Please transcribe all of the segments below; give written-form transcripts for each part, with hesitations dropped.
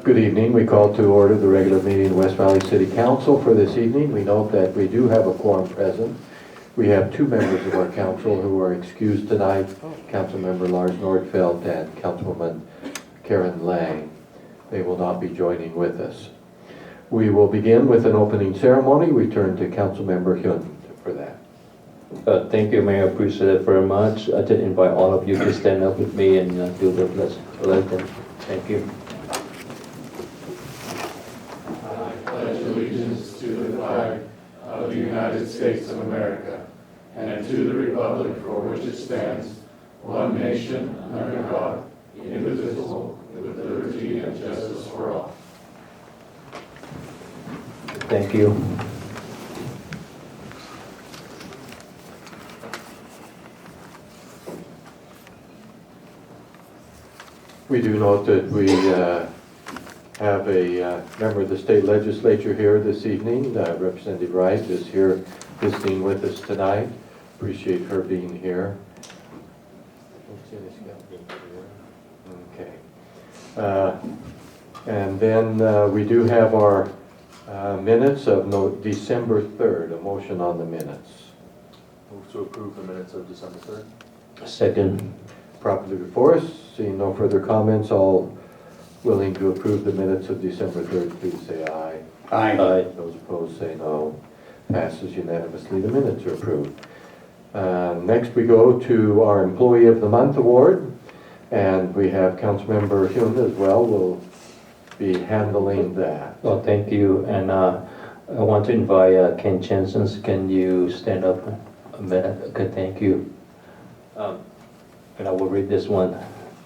Good evening. We call to order the regular meeting of West Valley City Council for this evening. We note that we do have a quorum present. We have two members of our council who are excused tonight, Councilmember Lars Nordfeldt and Councilwoman Karen Lang. They will not be joining with us. We will begin with an opening ceremony. We turn to Councilmember Hyun for that. Thank you, Mayor. I appreciate it very much. I did invite all of you to stand up with me and do the pledge. Thank you. I pledge allegiance to the flag of the United States of America and to the republic for which it stands, one nation, under God, indivisible, with liberty and justice for all. Thank you. We do note that we have a member of the state legislature here this evening. Representative Wright is here visiting with us tonight. Appreciate her being here. Okay. And then we do have our minutes of December 3rd, a motion on the minutes. Move to approve the minutes of December 3rd. Second. Properly before us, seeing no further comments, all willing to approve the minutes of December 3rd, please say aye. Aye. Those opposed say no. Passes unanimously. The minutes are approved. Next we go to our Employee of the Month award, and we have Councilmember Hyun as well will be handling that. Well, thank you. And I want to invite Ken Jensen. Can you stand up a minute? Okay, thank you. And I will read this one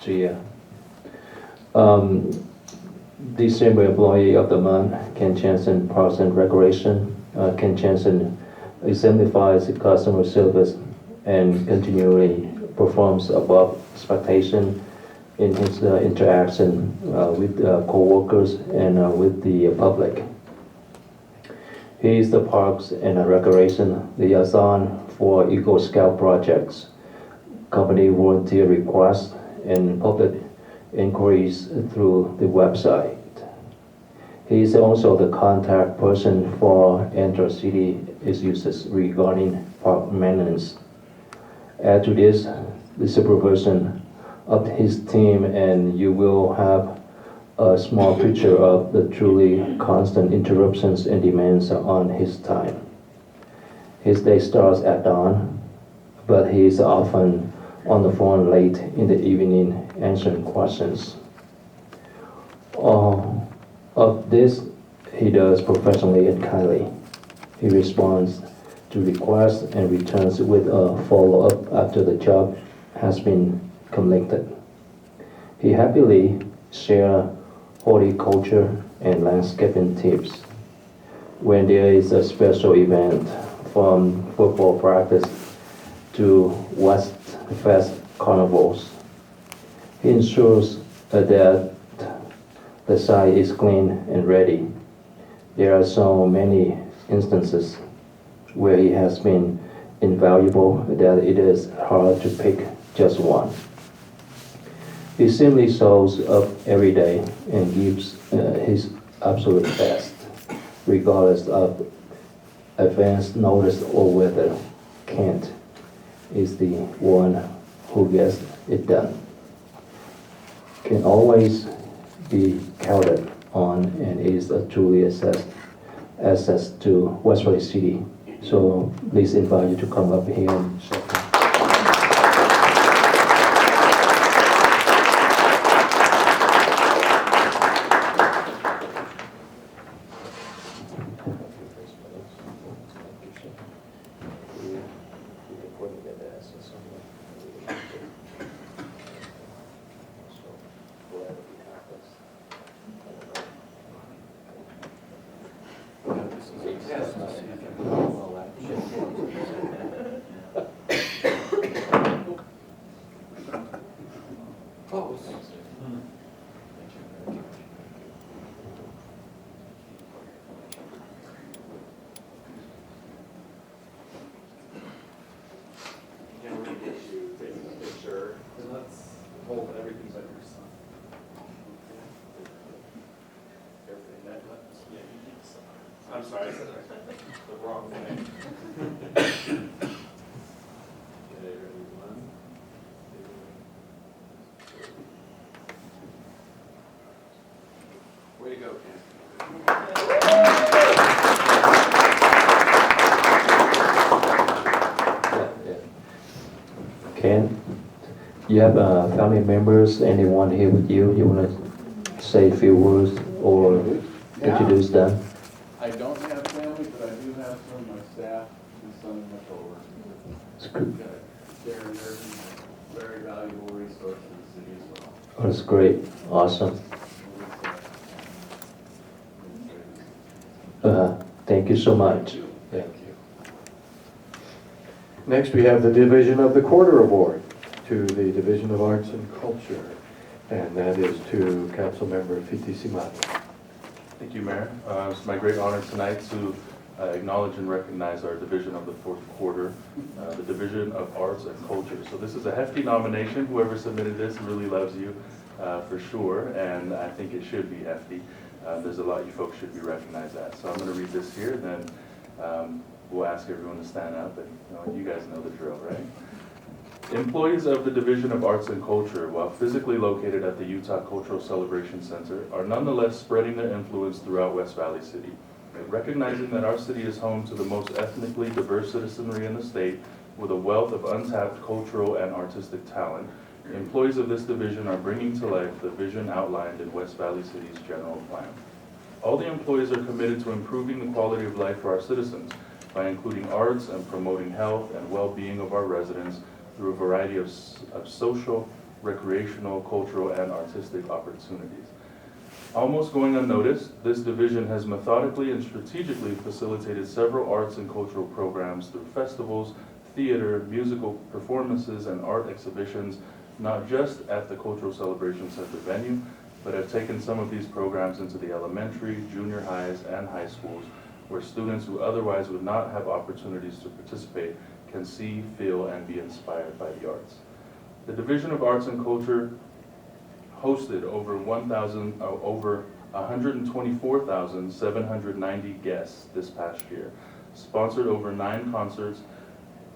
to you. December Employee of the Month, Ken Jensen, Parks and Recreation. Ken Jensen exemplifies customer service and continually performs above expectation in his interaction with co-workers and with the public. He is the Parks and Recreation liaison for Eagle Scout projects, company volunteer requests, and public inquiries through the website. He is also the contact person for inter-city issues regarding park maintenance. Add to this the supervision of his team, and you will have a small picture of the truly constant interruptions and demands on his time. His day starts at dawn, but he is often on the phone late in the evening answering questions. All of this he does professionally and kindly. He responds to requests and returns with a follow-up after the job has been completed. He happily shares horticulture and landscaping tips. When there is a special event, from football practice to West Fest carnivals, he ensures that the site is clean and ready. There are so many instances where he has been invaluable that it is hard to pick just one. He simply shows up every day and gives his absolute best, regardless of advance notice or whether Kent is the one who gets it done. Can always be counted on and is a truly access to West Valley City. So please invite you to come up here and share. Hold everything's under your son. I'm sorry, I said the wrong thing. Okay, ready, one, two. Way to go, Ken. Ken, you have family members, anyone here with you? You want to say a few words or introduce them? I don't have family, but I do have some of my staff and some of my coworkers. It's good. They're very valuable resource to the city as well. Oh, that's great. Awesome. Thank you so much. Thank you. Next, we have the Division of the Quarter Award to the Division of Arts and Culture, and that is to Councilmember Fitisimani. Thank you, Mayor. It's my great honor tonight to acknowledge and recognize our Division of the Fourth Quarter, the Division of Arts and Culture. So this is a hefty nomination. Whoever submitted this really loves you for sure, and I think it should be hefty. There's a lot you folks should be recognized at. So I'm going to read this here, and then we'll ask everyone to stand up, and you guys know the drill, right? Employees of the Division of Arts and Culture, while physically located at the Utah Cultural Celebration Center, are nonetheless spreading their influence throughout West Valley City. Recognizing that our city is home to the most ethnically diverse citizenry in the state, with a wealth of untapped cultural and artistic talent, employees of this division are bringing to life the vision outlined in West Valley City's general plan. All the employees are committed to improving the quality of life for our citizens by including arts and promoting health and well-being of our residents through a variety of social, recreational, cultural, and artistic opportunities. Almost going unnoticed, this division has methodically and strategically facilitated several arts and cultural programs through festivals, theater, musical performances, and art exhibitions, not just at the Cultural Celebration Center venue, but have taken some of these programs into the elementary, junior highs, and high schools, where students who otherwise would not have opportunities to participate can see, feel, and be inspired by the arts. The Division of Arts and Culture hosted over 124,790 guests this past year, sponsored over 9 concerts,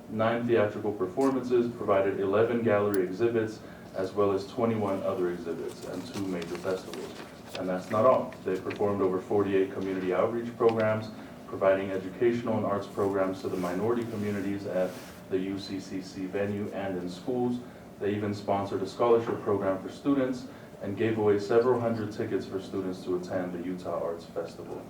9 theatrical performances, provided 11 gallery exhibits, as well as 21 other exhibits and 2 major festivals. And that's not all. They performed over 48 community outreach programs, providing educational and arts programs to the minority communities at the UCCC venue and in schools. They even sponsored a scholarship program for students and gave away several hundred tickets for students to attend the Utah Arts Festival.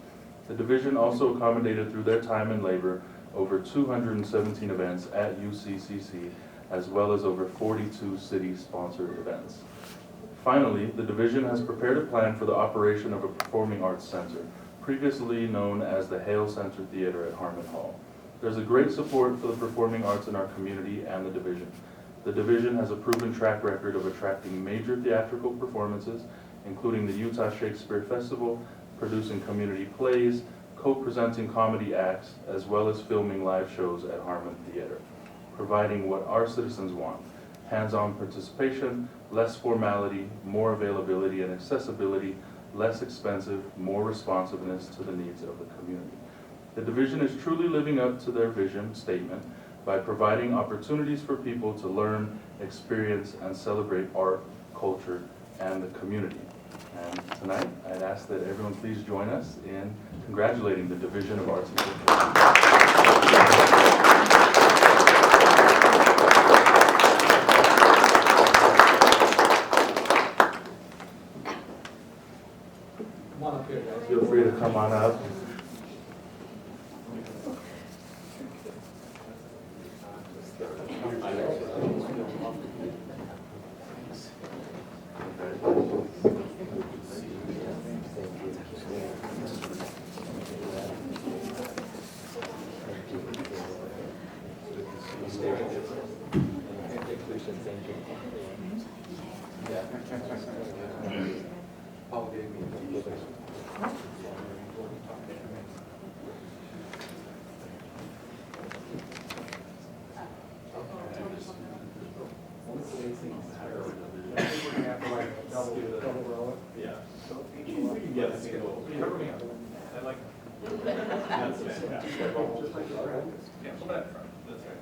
The division also accommodated through their time and labor over 217 events at UCCC, as well as over 42 city-sponsored events. Finally, the division has prepared a plan for the operation of a performing arts center, previously known as the Hale Center Theater at Harmon Hall. There's a great support for the performing arts in our community and the division. The division has a proven track record of attracting major theatrical performances, including the Utah Shakespeare Festival, producing community plays, co-presenting comedy acts, as well as filming live shows at Harmon Theater, providing what our citizens want: hands-on participation, less formality, more availability and accessibility, less expensive, more responsiveness to the needs of the community. The division is truly living up to their vision statement by providing opportunities for people to learn, experience, and celebrate art, culture, and the community. And tonight, I'd ask that everyone please join us in congratulating the Division of Arts and Culture. Feel free to come on up. That's it, yeah. Yeah, come on up front. That's right.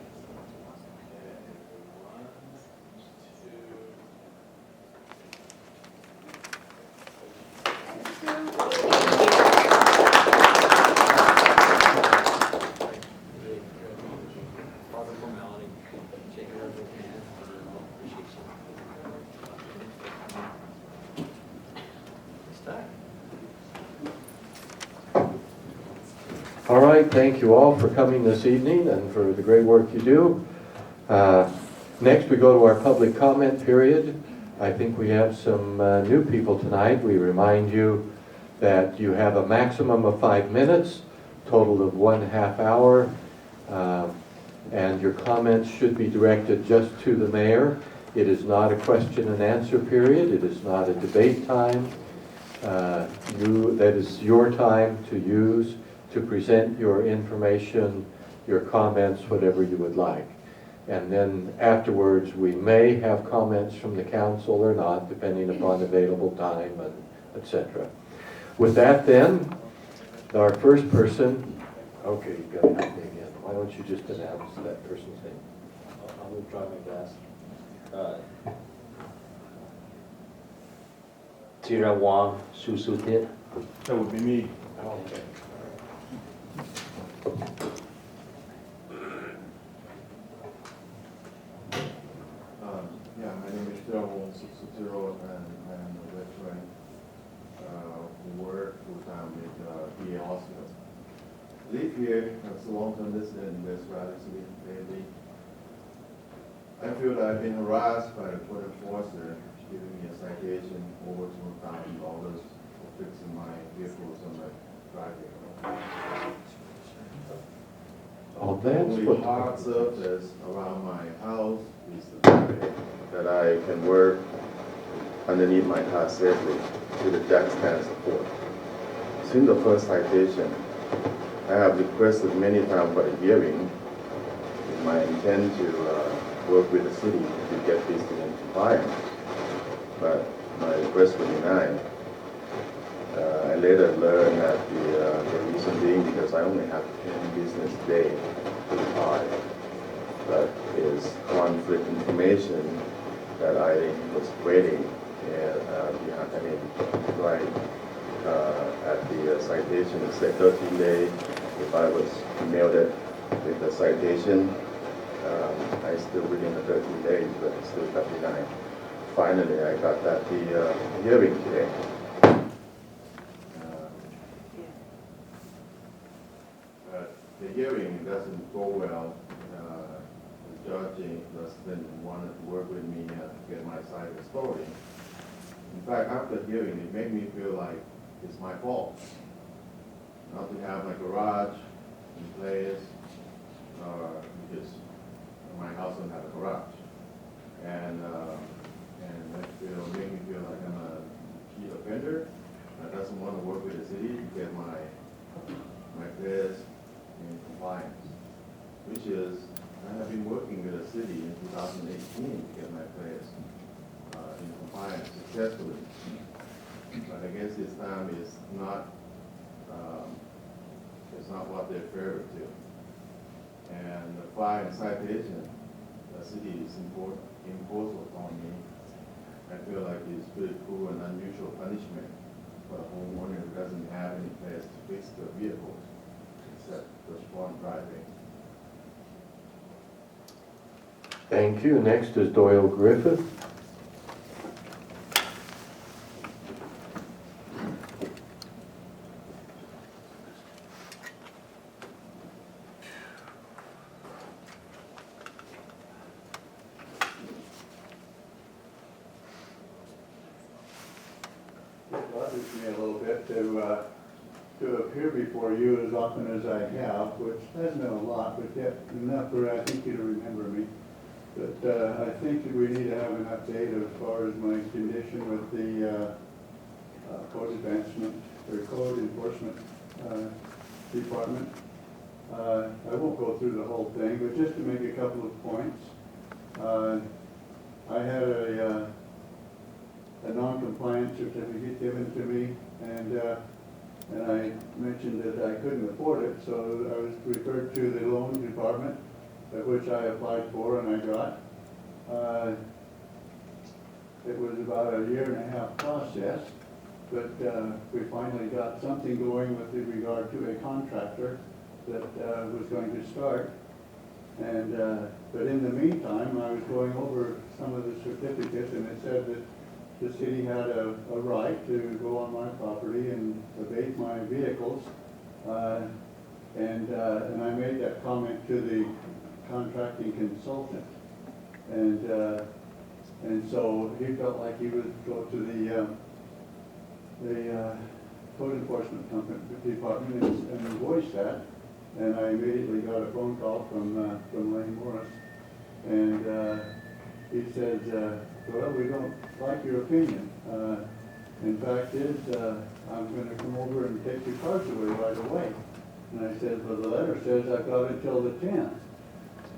All right, thank you all for coming this evening and for the great work you do. Next, we go to our public comment period. I think we have some new people tonight. We remind you that you have a maximum of 5 minutes, total of 1/2 hour, and your comments should be directed just to the mayor. It is not a question and answer period. It is not a debate time. That is your time to use to present your information, your comments, whatever you would like. And then afterwards, we may have comments from the council or not, depending upon available time and etc. With that then, our first person, okay, you've got to help me again. Why don't you just announce that person's name? I will try my best. Tira Wang Susutit. That would be me. Okay. Yeah, my name is Joel Sutiro, and I'm a veteran who work full-time with VA Hospital. Live here as a long-term resident in West Valley City lately. I feel that I've been harassed by the court enforcer giving me a citation over $2,000 for fixing my vehicles on my driveway. Oh, that's Only what. hard surface around my house is the driveway that I can work underneath my car safely with the jack stand support. Since the first citation, I have requested many times for a hearing. It's my intent to work with the city to get this thing in compliance, but my request was denied. I later learned that the reason being because I only have 10 business days to file. That is conflict information that I was waiting right at the citation. It said 13 days. If I was mailed it with the citation, I still within the 13 days, but it's still got denied. Finally, I got that the hearing today. But the hearing doesn't go well. The judge doesn't want to work with me to get my side of the story. In fact, after the hearing, it made me feel like it's my fault not to have my garage in place because my house doesn't have a garage, and that made me feel like I'm a key offender that doesn't want to work with the city to get my affairs in compliance, which is I have been working with the city in 2018 to get my affairs in compliance successfully, but I guess this time is not what they're fair to. And the fine citation the city is imposed upon me, I feel like it's pretty cruel and unusual punishment for a homeowner who doesn't have any place to fix their vehicles except just one driveway. Thank you. Next is Doyle Griffith. It bothers me a little bit to appear before you as often as I have, which hasn't been a lot, but yet enough where I think you to remember me. But I think that we need to have an update as far as my condition with the code advancement or code enforcement department. I won't go through the whole thing, but just to make a couple of points. I had a non-compliance certificate given to me, and And I mentioned that I couldn't afford it, so I was referred to the loan department, which I applied for and I got. It was about a 1.5-year process, but we finally got something going with regard to a contractor that was going to start. And but in the meantime, I was going over some of the certificates, and it said that the city had a right to go on my property and abate my vehicles. And I made that comment to the contracting consultant. And so he felt like he would go to the code enforcement department and voice that. And I immediately got a phone call from Lane Morris. And he says, well, we don't like your opinion. In fact is, I'm going to come over and take your cars away right away. And I said, well, the letter says I've got until the 10th.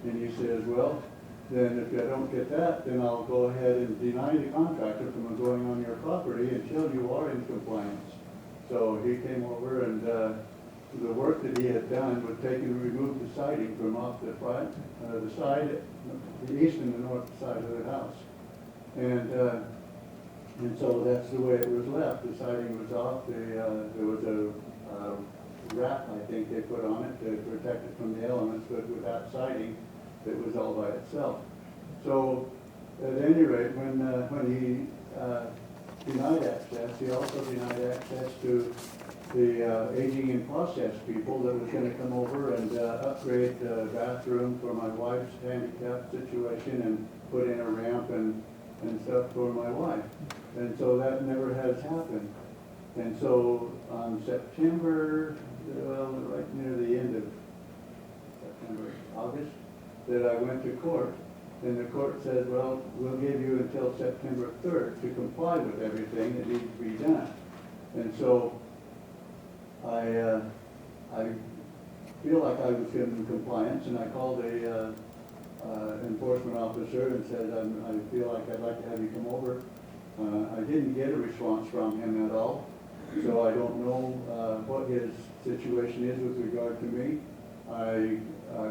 And he says, well, then if I don't get that, then I'll go ahead and deny the contractor from going on your property until you are in compliance. So he came over, and the work that he had done was take and remove the siding from off the front, the side, the east and the north side of the house. And so that's the way it was left. The siding was off. There was a wrap, I think they put on it to protect it from the elements, but with that siding, it was all by itself. So at any rate, when he denied access, he also denied access to the aging in process people that was going to come over and upgrade the bathroom for my wife's handicap situation and put in a ramp and stuff for my wife. And so that never has happened. And so on September, well, right near the end of September, August, that I went to court, and the court said, well, we'll give you until September 3rd to comply with everything that needs to be done. And so I feel like I was in compliance, and I called a enforcement officer and said, I feel like I'd like to have you come over. I didn't get a response from him at all, so I don't know what his situation is with regard to me. I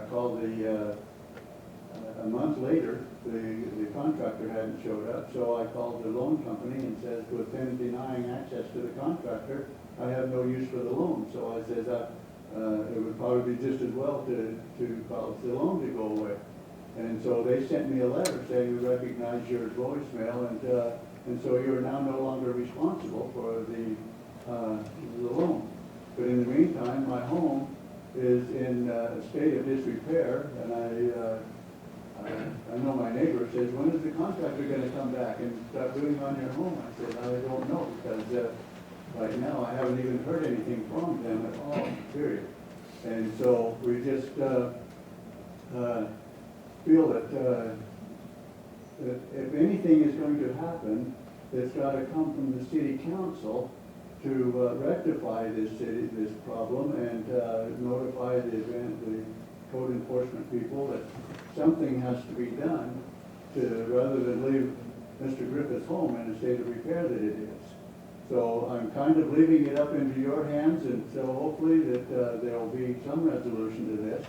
called a month later, the contractor hadn't showed up, so I called the loan company and says, with them denying access to the contractor, I have no use for the loan. So I said it would probably be just as well to cause the loan to go away. And so they sent me a letter saying, we recognize your voicemail, and so you're now no longer responsible for the loan. But in the meantime, my home is in a state of disrepair, and I know my neighbor says, when is the contractor going to come back and start doing on your home? I said, I don't know, because right now I haven't even heard anything from them at all, period. And so we just feel that if anything is going to happen, it's got to come from the city council to rectify this problem and notify the code enforcement people that something has to be done rather than leave Mr. Griffith's home in a state of repair that it is. So I'm kind of leaving it up into your hands, and so hopefully that there will be some resolution to this.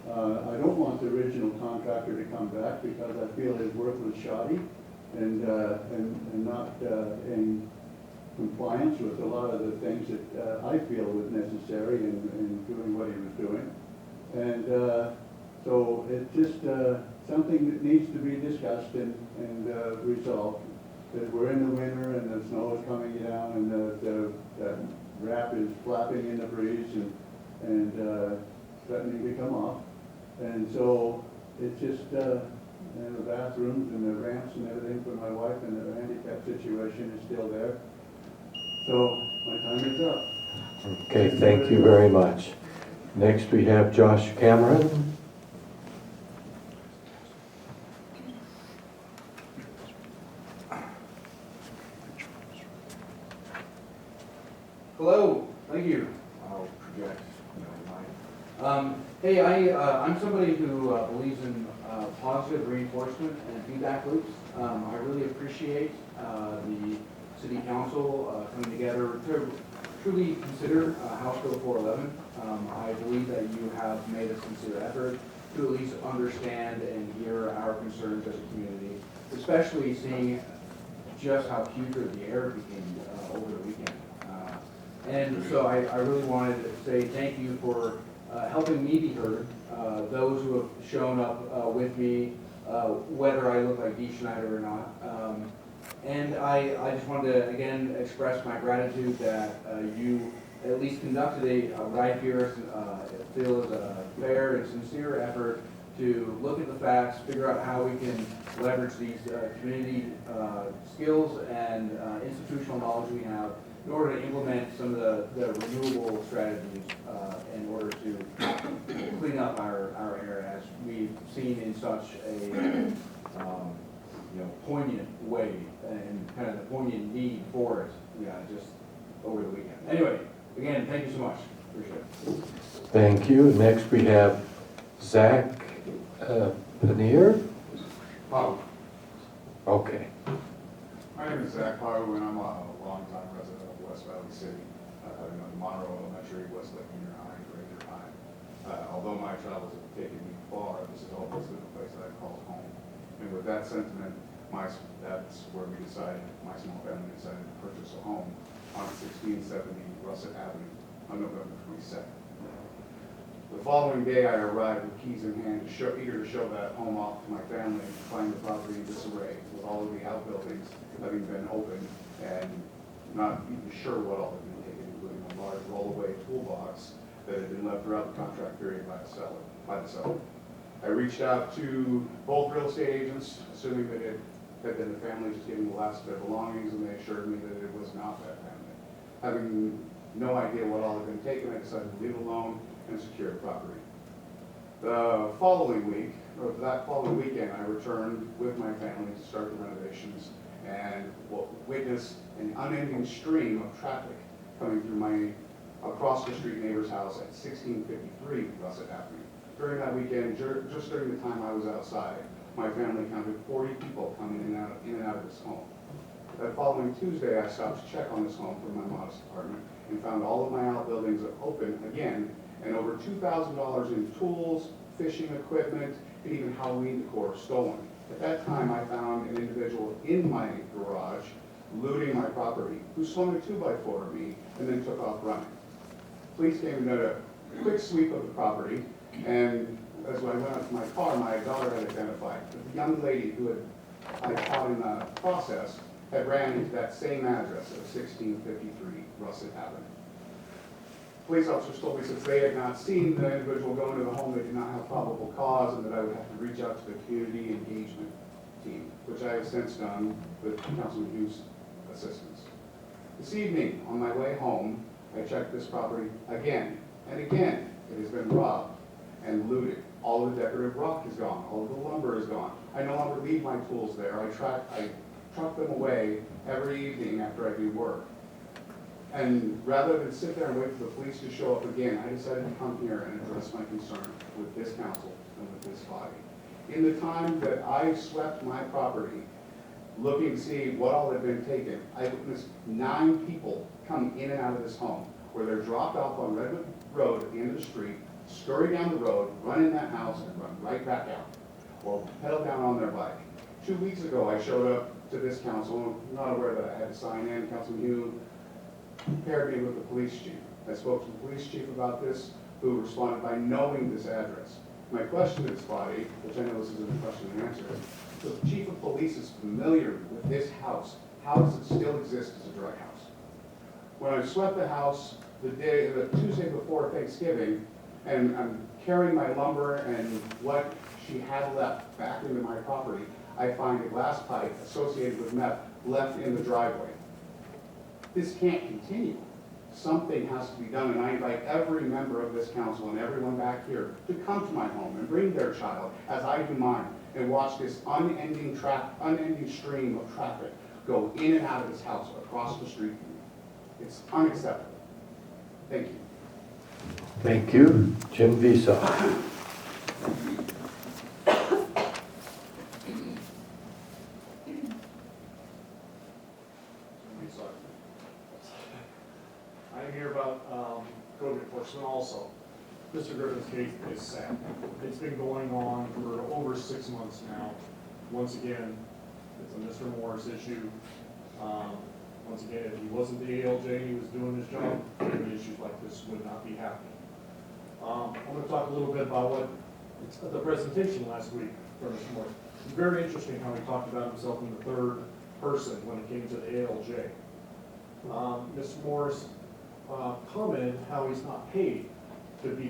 I don't want the original contractor to come back because I feel his work was shoddy and not in compliance with a lot of the things that I feel was necessary in doing what he was doing. And so it's just something that needs to be discussed and resolved. That we're in the winter and the snow is coming down and the wrap is flapping in the breeze and threatening to come off. And so it's just the bathrooms and the ramps and everything for my wife and the handicap situation is still there. So my time is up. Okay, thank you very much. Next we have Josh Cameron. Hello, thank you. I'll project. Hey, I'm somebody who believes in positive reinforcement and feedback loops. I really appreciate the city council coming together to truly consider House Bill 411. I believe that you have made a sincere effort to at least understand and hear our concerns as a community, especially seeing just how putrid the air became over the weekend. And so I really wanted to say thank you for helping me be heard, those who have shown up with me, whether I look like Dee Schneider or not. And I just wanted to, again, express my gratitude that you at least conducted what I feel is a fair and sincere effort to look at the facts, figure out how we can leverage these community skills and institutional knowledge we have in order to implement some of the renewable strategies in order to clean up our air as we've seen in such a poignant way and kind of the poignant need for it, just over the weekend. Anyway, again, thank you so much. Appreciate it. Thank you. Next, we have Zach Paneer. Pau. Okay. My name is Zach Pau, and I'm a longtime resident of West Valley City. I've known Monroe Elementary, Westlake Junior High, Ranger High. Although my travels have taken me far, this has always been a place that I call home. And with that sentiment, that's where we decided, my small family decided to purchase a home on 1670 Russet Avenue on November 22nd. The following day, I arrived with keys in hand, eager to show that home off to my family and find the property in disarray, with all of the outbuildings having been opened and not even sure what all had been taken, including a large rollaway toolbox that had been left throughout the contract period by the seller. I reached out to both real estate agents, assuming that it had been the family just getting the last of their belongings, and they assured me that it was not that family. Having no idea what all had been taken, I decided to leave it alone and secure the property. The following week, or that following weekend, I returned with my family to start the renovations and witnessed an unending stream of traffic coming through my across the street neighbor's house at 1653 Russet Avenue. During that weekend, just during the time I was outside, my family counted 40 people coming in and out of this home. That following Tuesday, I stopped to check on this home from my modest apartment and found all of my outbuildings open again, and over $2,000 in tools, fishing equipment, and even Halloween decor stolen. At that time, I found an individual in my garage looting my property, who swung a 2x4 at me and then took off running. Police came and did a quick sweep of the property, and as I went up to my car, my daughter had identified that the young lady who I caught in the process had ran into that same address of 1653 Russet Avenue. Police officers told me since they had not seen the individual go into the home, they did not have probable cause, and that I would have to reach out to the community engagement team, which I have since done with Councilman Hughes' assistance. This evening, on my way home, I checked this property again and again. It has been robbed and looted. All of the decorative rock is gone. All of the lumber is gone. I no longer leave my tools there. I truck them away every evening after I do work. And rather than sit there and wait for the police to show up again, I decided to come here and address my concern with this council and with this body. In the time that I swept my property, looking to see what all had been taken, I witnessed 9 people come in and out of this home, where they're dropped off on Redwood Road at the end of the street, scurry down the road, run in that house, and run right back out, or pedal down on their bike. 2 weeks ago, I showed up to this council, not aware that I had to sign in. Councilman Hughes paired me with the police chief. I spoke to the police chief about this, who responded by knowing this address. My question to this body, which I know this isn't a question and answer, is the chief of police is familiar with this house. How does it still exist as a drug house? When I swept the house the Tuesday before Thanksgiving, and I'm carrying my lumber and what she had left back into my property, I find a glass pipe associated with meth left in the driveway. This can't continue. Something has to be done, and I invite every member of this council and everyone back here to come to my home and bring their child, as I do mine, and watch this unending stream of traffic go in and out of this house across the street from me. It's unacceptable. Thank you. Thank you. Jim Visa. I about code enforcement also. Mr. Griffin's case is sad. It's been going on for over 6 months now. Once again, it's a Mr. Morris issue. Once again, if he wasn't the ALJ, he was doing his job, issues like this would not be happening. I'm going to talk a little bit about what the presentation last week from Mr. Morris. It's very interesting how he talked about himself in the third person when it came to the ALJ. Mr. Morris commented how he's not paid to be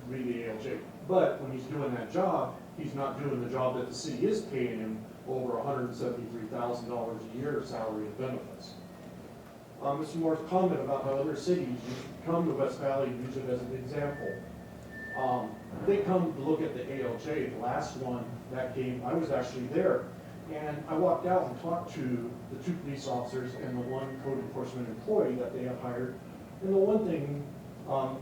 the ALJ. But when he's doing that job, he's not doing the job that the city is paying him over $173,000 a year of salary and benefits. Mr. Morris commented about how other cities come to West Valley and use it as an example. They come to look at the ALJ. The last one that came, I was actually there. And I walked out and talked to the 2 police officers and the 1 code enforcement employee that they had hired. And the one thing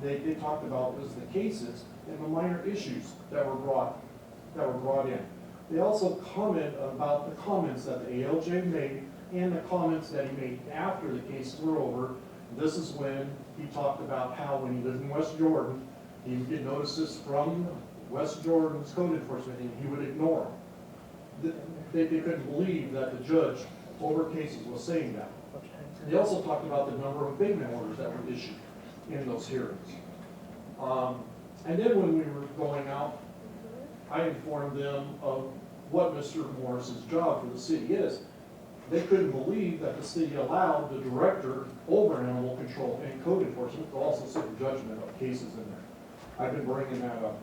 they talked about was the cases and the minor issues that were brought in. They also comment about the comments that the ALJ made and the comments that he made after the cases were over. This is when he talked about how when he lived in West Jordan, he would get notices from West Jordan's code enforcement and he would ignore them. They couldn't believe that the judge over cases was saying that. They also talked about the number of abatement orders that were issued in those hearings. And then when we were going out, I informed them of what Mr. Morris's job for the city is. They couldn't believe that the city allowed the director over animal control and code enforcement to also sit in judgment of cases in there. I've been bringing that up.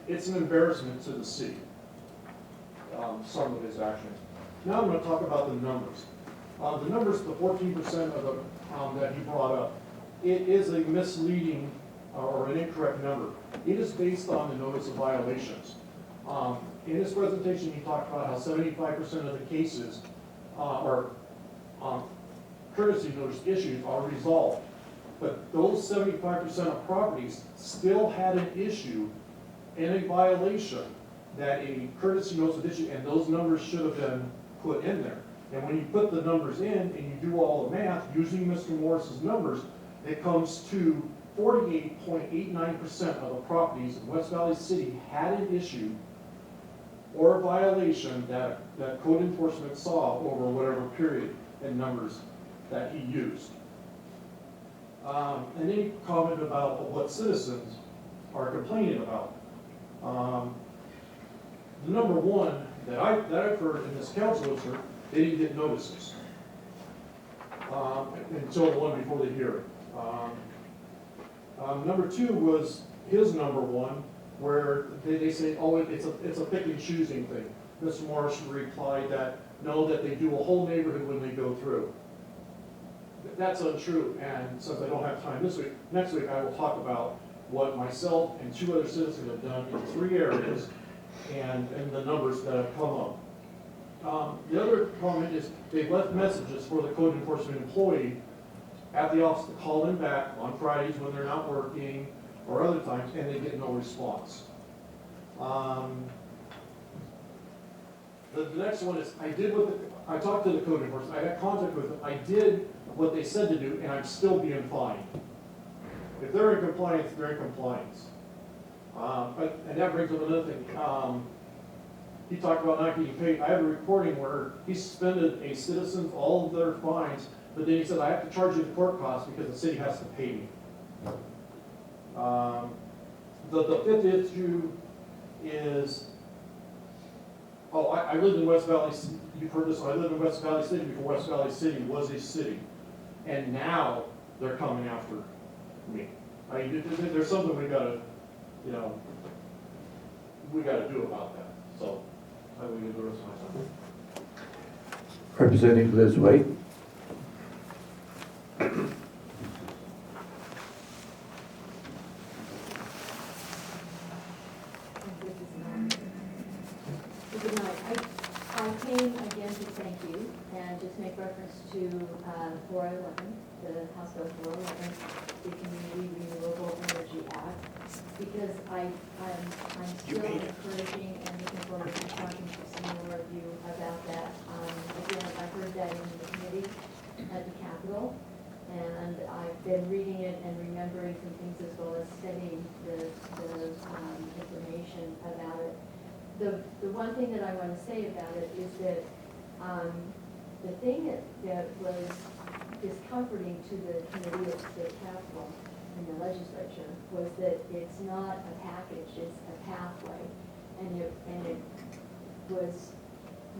It's an embarrassment to the city, some of his actions. Now I'm going to talk about the numbers. The numbers, the 14% of the, that he brought up, it is a misleading or an incorrect number. It is based on the notice of violations. In his presentation, he talked about how 75% of the cases or courtesy notice issues are resolved. But those 75% of properties still had an issue and a violation that a courtesy notice was issued, and those numbers should have been put in there. And when you put the numbers in and you do all the math using Mr. Morris's numbers, it comes to 48.89% of the properties in West Valley City had an issue or a violation that code enforcement saw over whatever period and numbers that he used. And then he commented about what citizens are complaining about. The number one that I've heard in this council is they didn't get notices until the one before the hearing. Number 2 was his number 1, where they say, oh, it's a pick and choosing thing. Mr. Morris replied that, no, that they do a whole neighborhood when they go through. That's untrue, and since I don't have time this week, next week I will talk about what myself and 2 other citizens have done in 3 areas and the numbers that have come up. The other comment is they've left messages for the code enforcement employee at the office to call them back on Fridays when they're not working or other times, and they get no response. The next one is I talked to the code enforcement, I got contact with them, I did what they said to do, and I'm still being fined. If they're in compliance, they're in compliance. And that brings up another thing. He talked about not getting paid. I have a recording where he suspended a citizen all of their fines, but then he said, I have to charge you the court costs because the city has to pay me. The fifth issue is, I lived in West Valley, you've heard this, I lived in West Valley City before West Valley City was a city. And now they're coming after me. There's something we gotta, we gotta do about that. So, I will give the rest of my time. Representative Liz White. Good night. I came again to thank you and just make reference to 411, the House Bill 411, the Community Renewable Energy Act, because I'm still encouraging and looking forward to talking to some more of you about that. Again, I heard that in the committee at the Capitol, been reading it and remembering some things as well as studying the information about it. The one thing that I want to say about it is that the thing that was discomforting to the committee at state capitol in the legislature was that it's not a package, it's a pathway. And it was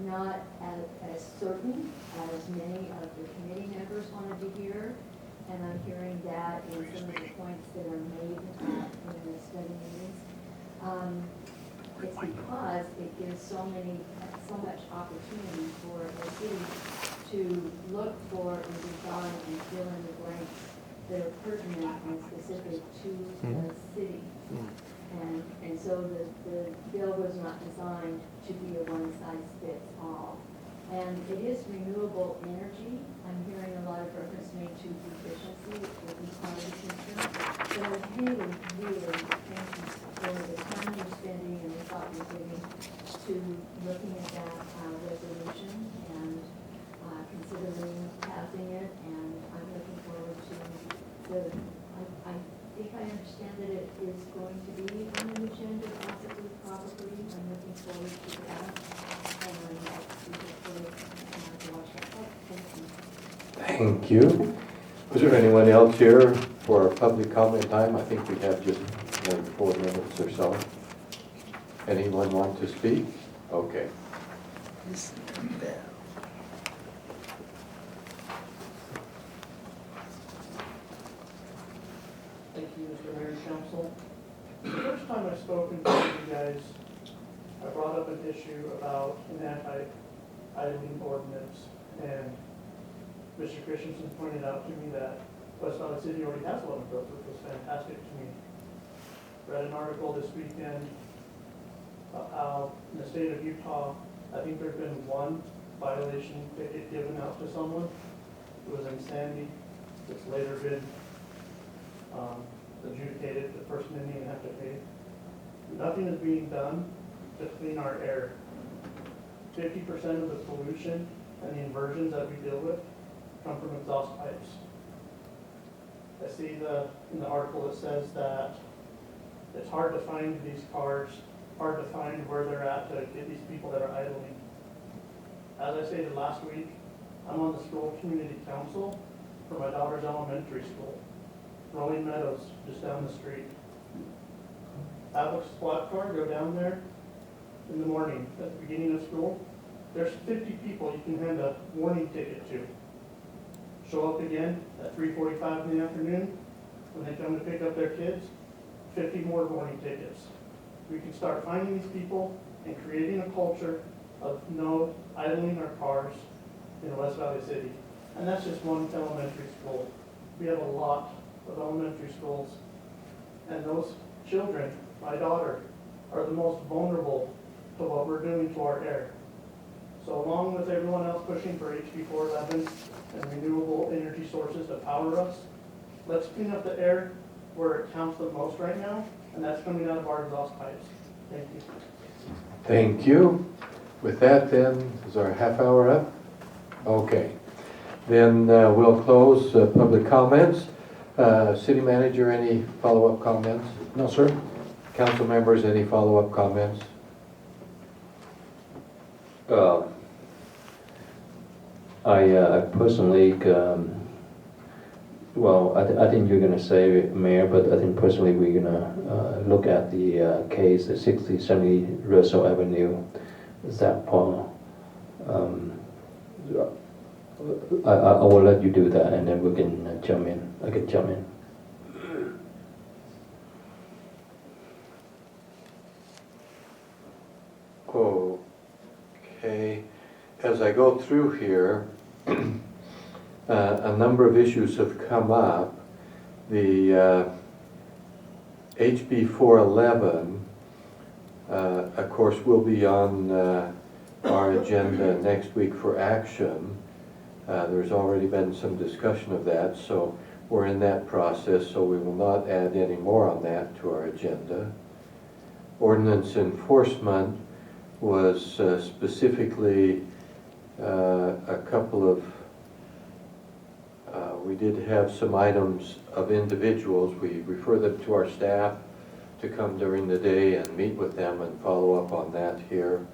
not as certain as many of the committee members wanted to hear. And I'm hearing that in some of the points that are made in the study meetings. It's because it gives so much opportunity for the city to look for and design and fill in the blanks that are pertinent and specific to the city. And so the bill was not designed to be a one-size-fits-all. And it is renewable energy. I'm hearing a lot of reference made to efficiency, which will be part of the future. So I really, really thank you for the time you're spending and the thought you're giving to looking at that resolution and considering passing it. And I'm looking forward to I think I understand that it is going to be on the agenda possibly, probably. I'm looking forward to that. And we look forward to watch that. Thank you. Was there anyone else here for public comment time? I think we have just maybe 4 minutes or so. Anyone want to speak? Okay. Thank you, Mr. Mayor and Council. The first time I've spoken to you guys, I brought up an issue about an anti-idling ordinance, and Mr. Christensen pointed out to me that West Valley City already has one of those, which was fantastic to me. Read an article this weekend about how in the state of Utah, I think there's been one violation ticket given out to someone. It was in Sandy. It's later been adjudicated, the person didn't even have to pay. Nothing is being done to clean our air. 50% of the pollution and the inversions that we deal with come from exhaust pipes. I see in the article it says that it's hard to find these cars, hard to find where they're at to get these people that are idling. As I stated last week, I'm on the school community council for my daughter's elementary school. Rolling Meadows, just down the street. I have a squad car, go down there in the morning at the beginning of school. There's 50 people you can hand a warning ticket to. Show up again at 3:45 in the afternoon when they come to pick up their kids, 50 more warning tickets. We can start finding these people and creating a culture of no idling our cars in West Valley City. And that's just one elementary school. We have a lot of elementary schools, and those children, my daughter, are the most vulnerable to what we're doing to our air. So along with everyone else pushing for HB 411 and renewable energy sources to power us, let's clean up the air where it counts the most right now, and that's coming out of our exhaust pipes. Thank you. Thank you. With that then, is our half hour up? Okay. Then we'll close public comments. City Manager, any follow-up comments? No, sir. Council members, any follow-up comments? I personally, well, I think you're gonna say, Mayor, but I think personally we're gonna look at the case at 6070 Reso Avenue, Zach Paul. I will let you do that, and then we can jump in. I can jump in. Okay. As I go through here, a number of issues have come up. The HB 411, of course, will be on our agenda next week for action. There's already been some discussion of that, so we're in that process, so we will not add any more on that to our agenda. Ordinance Enforcement was specifically a couple of We did have some items of individuals. We refer them to our staff to come during the day and meet with them and follow up on that here.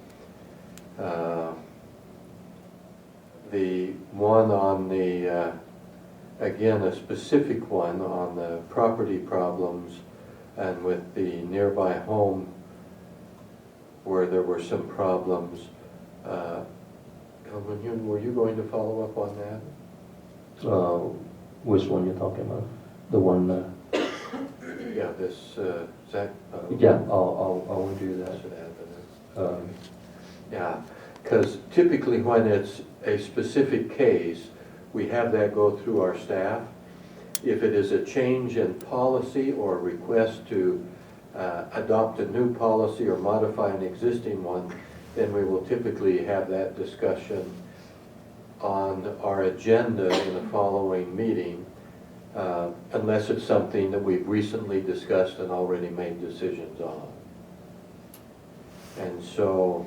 The one on the, again, a specific one on the property problems and with the nearby home where there were some problems. Calvin, were you going to follow up on that? Which one you're talking about? The one, Yeah, this, Zach? yeah, I will do that. Should add to this. Um, Yeah, because typically when it's a specific case, we have that go through our staff. If it is a change in policy or request to adopt a new policy or modify an existing one, then we will typically have that discussion on our agenda in the following meeting, unless it's something that we've recently discussed and already made decisions on. And so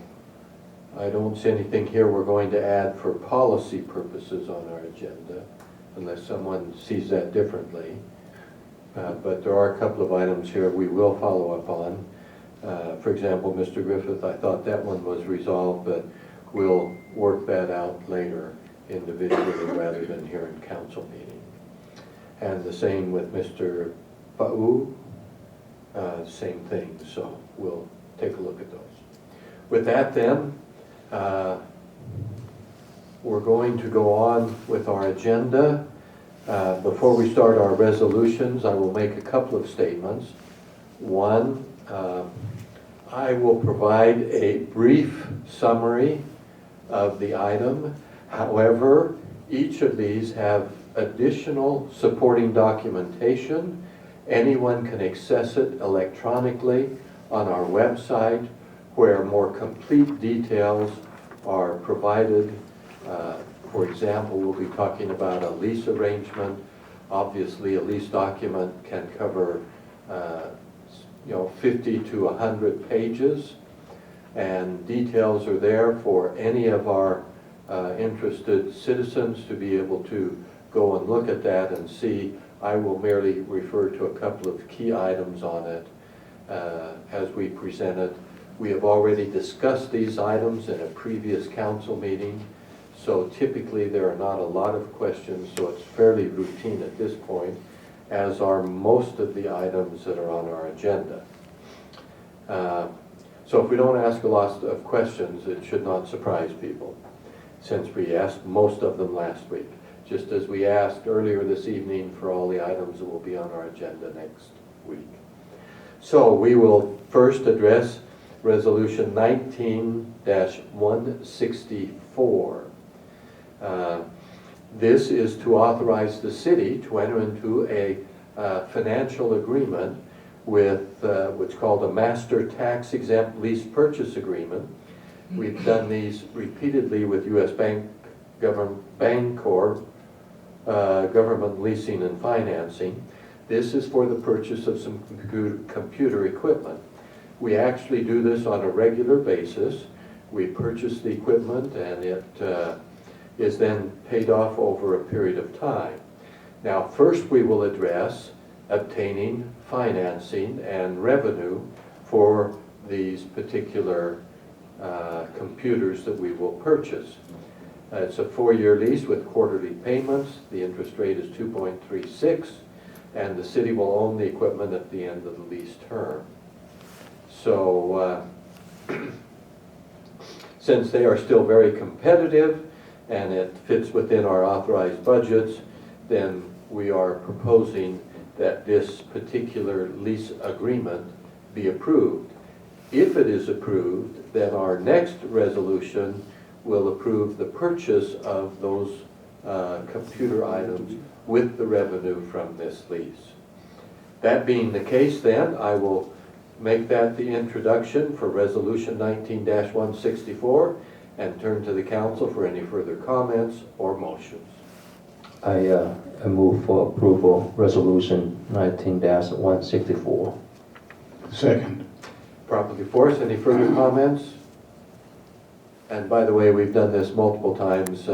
I don't see anything here we're going to add for policy purposes on our agenda, unless someone sees that differently. But there are a couple of items here we will follow up on. For example, Mr. Griffith, I thought that one was resolved, but we'll work that out later individually rather than here in council meeting. And the same with Mr. Ba'u, same thing, so we'll take a look at those. With that then, we're going to go on with our agenda. Before we start our resolutions, I will make a couple of statements. One, I will provide a brief summary of the item. However, each of these have additional supporting documentation. Anyone can access it electronically on our website, where more complete details are provided. For example, we'll be talking about a lease arrangement. Obviously, a lease document can cover 50 to 100 pages, and details are there for any of our interested citizens to be able to go and look at that and see. I will merely refer to a couple of key items on it as we present it. We have already discussed these items in a previous council meeting, so typically there are not a lot of questions, so it's fairly routine at this point, as are most of the items that are on our agenda. So if we don't ask a lot of questions, it should not surprise people, since we asked most of them last week, just as we asked earlier this evening for all the items that will be on our agenda next week. So we will first address Resolution 19-164. This is to authorize the city to enter into a financial agreement with what's called a master tax exempt lease purchase agreement. We've done these repeatedly with U.S. Bancorp, government leasing and financing. This is for the purchase of some computer equipment. We actually do this on a regular basis. We purchase the equipment and it is then paid off over a period of time. Now, first we will address obtaining financing and revenue for these particular computers that we will purchase. It's a 4-year lease with quarterly payments. The interest rate is 2.36, and the city will own the equipment at the end of the lease term. So since they are still very competitive and it fits within our authorized budgets, then we are proposing that this particular lease agreement be approved. If it is approved, then our next resolution will approve the purchase of those computer items with the revenue from this lease. That being the case, then, I will make that the introduction for Resolution 19-164 and turn to the council for any further comments or motions. I move for approval, Resolution 19-164. Second. Properly before us, any further comments? And by the way, we've done this multiple times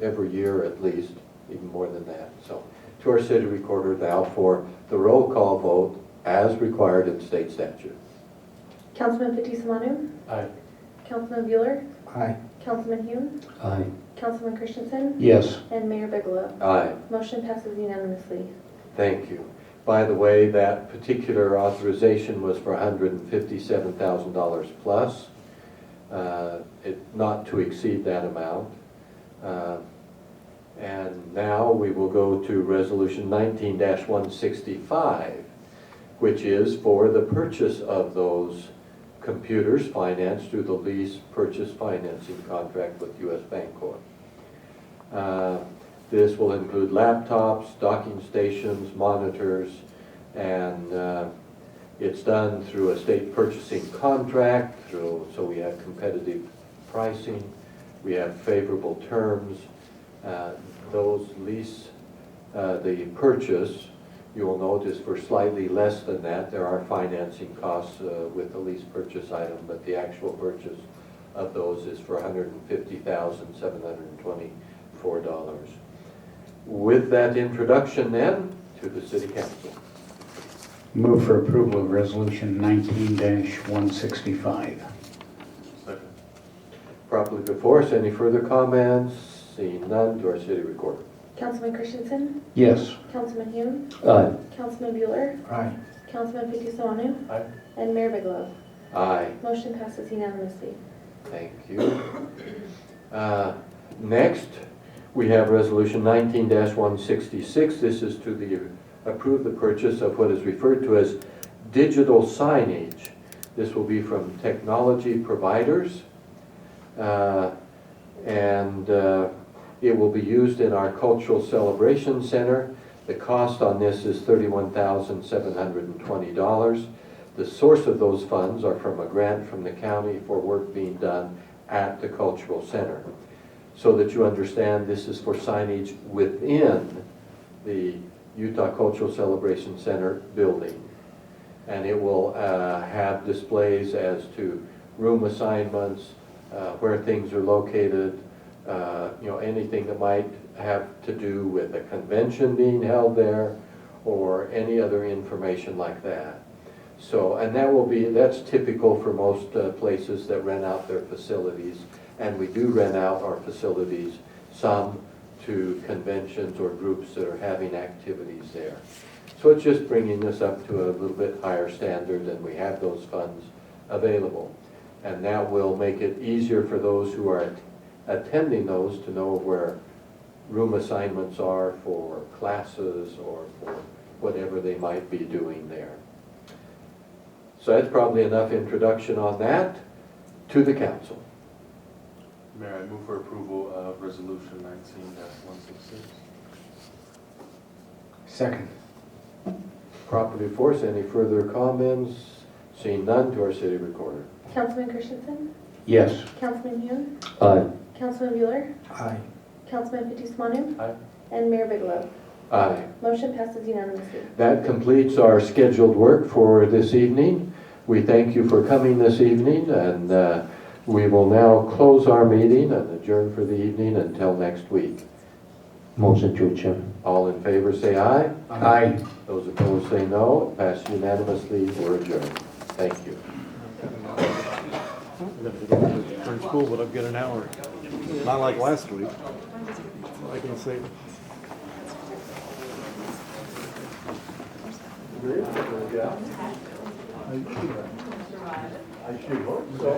every year at least. even more than that. So, to our city recorder now for the roll call vote as required in state statute. Councilman Fitzie Umanu. Aye. Councilman Buhler. Aye. Councilman Hume. Aye. Councilman Christensen. Yes. And Mayor Bigelow. Aye. Motion passes unanimously. Thank you. By the way, that particular authorization was for $157,000 plus, not to exceed that amount. And now we will go to Resolution 19-165, which is for the purchase of those computers financed through the lease purchase financing contract with U.S. Bancorp. This will include laptops, docking stations, monitors, and it's done through a state purchasing contract, so we have competitive pricing, we have favorable terms. Those lease, the purchase, you will notice for slightly less than that. There are financing costs with the lease purchase item, but the actual purchase of those is for $150,724. With that introduction then, to the City Council. Move for approval of Resolution 19-165. Second. Properly before us, any further comments? Seeing none, to our City Recorder. Councilman Christensen. Yes. Councilman Hume. Aye. Councilman Buhler. Aye. Councilman Fitzie Umanu. Aye. And Mayor Bigelow. Aye. Motion passes unanimously. Thank you. Next, we have Resolution 19-166. This is to approve the purchase of what is referred to as digital signage. This will be from technology providers, and it will be used in our Cultural Celebration Center. The cost on this is $31,720. The source of those funds are from a grant from the county for work being done at the Cultural Center. So that you understand, this is for signage within the Utah Cultural Celebration Center building. And it will have displays as to room assignments, where things are located, anything that might have to do with a convention being held there, or any other information like that. So, and that's typical for most places that rent out their facilities, and we do rent out our facilities, some to conventions or groups that are having activities there. So it's just bringing us up to a little bit higher standard, and we have those funds available. And that will make it easier for those who are attending those to know where room assignments are for classes or for whatever they might be doing there. So that's probably enough introduction on that. To the council. Mayor, I move for approval of Resolution 19-166. Second. Properly before us, any further comments? Seeing none, to our City Recorder. Councilman Christensen. Yes. Councilman Hume. Aye. Councilman Buhler. Aye. Councilman Fitzie Umanu. Aye. And Mayor Bigelow. Aye. Motion passes unanimously. That completes our scheduled work for this evening. We thank you for coming this evening, and we will now close our meeting and adjourn for the evening until next week. Motion to adjourn. All in favor say aye. Aye. Those opposed say no. Passed unanimously. We're adjourned. Thank you. Turn school, but I've got an hour. Not like last week. I can say. I should hope so.